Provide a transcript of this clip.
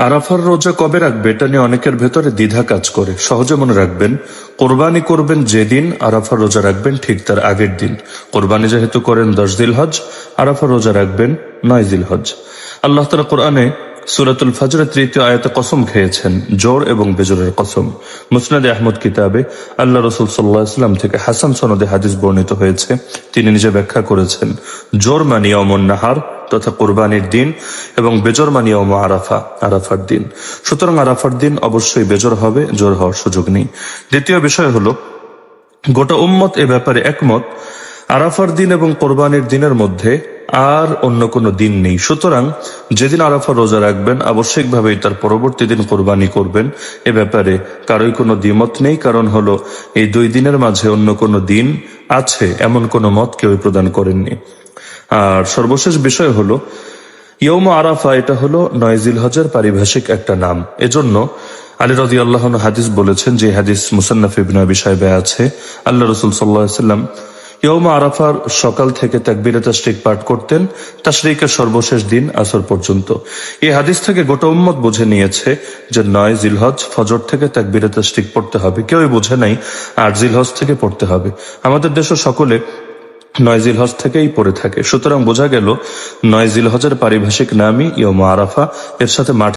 আরাফার রোজা কবে রাখবে এটা নিয়ে অনেকের ভেতরে দ্বিধা কাজ করে। সহজে মনে রাখবেন, কোরবানি করবেন যেদিন আরাফার রোজা রাখবেন ঠিক তার আগের দিন। কোরবানি যেহেতু করেন 10 জিলহজ, আরাফার রোজা রাখবেন 9 জিলহজ। আল্লাহ তাআলা কোরআনে সূরাতুল ফজরের 3য় আয়াতে কসম খেয়েছেন, জোর এবং বেজোরের কসম। মুসনাদে আহমদ কিতাবে আল্লাহ রাসূল সাল্লাল্লাহু আলাইহি ওয়াসাল্লাম থেকে হাসান সনদে হাদিস বর্ণিত হয়েছে। তিনি নিজে ব্যাখ্যা করেছেন, জোর মানে ইয়াউমুন নাহার তথা কোরবানির দিন, এবং বেজর মানে ইয়াউম আরাফা, আরাফার দিন। সুতরাং আরাফার দিন অবশ্যই বেজর হবে, জোর হওয়ার সুযোগ নেই। দ্বিতীয় বিষয় হলো, গোটা উম্মত এ ব্যাপারে একমত, আরাফার দিন এবং কোরবানির দিনের মধ্যে আর অন্য কোনো দিন নেই। সুতরাং যেদিন আরাফা রোজা রাখবেন আবশ্যিকভাবেই তার পরবর্তী দিন কোরবানি করবেন। এ ব্যাপারে কারোই কোনো দ্বিমত নেই। কারণ হলো, এই 2 দিনের মাঝে অন্য কোনো দিন আছে এমন কোনো মত কেউ প্রদান করেননি। আর সর্বশেষ বিষয় হলো, ইয়ৌম আরাফা এটা হলো 9 জিলহজের পারিভাষিক একটা নাম। এজন্য আলী রাদিয়াল্লাহু আনহু হাদিস বলেছেন, যে হাদিস মুসান্নাফ ইবনে আবি শাইবা আছে, আল্লাহ রাসূল সাল্লাল্লাহু আলাইহি ওয়াসাল্লাম ইয়ৌম আরাফার সকাল থেকে তাকবীরে তাশরিক পাঠ করতেন, তাশরিকের সর্বশেষ দিন আসর পর্যন্ত। এই হাদিস থেকে গোটা উম্মত বুঝে নিয়েছে যে 9 জিলহজ ফজর থেকে তাকবীরে তাশরিক পড়তে হবে। কেউই বুঝে নাই 8 জিলহজ থেকে পড়তে হবে। আমাদের দেশে সকলে 9 জিলহজ থেকেই পড়ে থাকে। সুতরাং বোঝা গেল 9 জিলহজের পারিভাষিক নামই ইয়ৌম আরাফা। এর সাথে মাঠ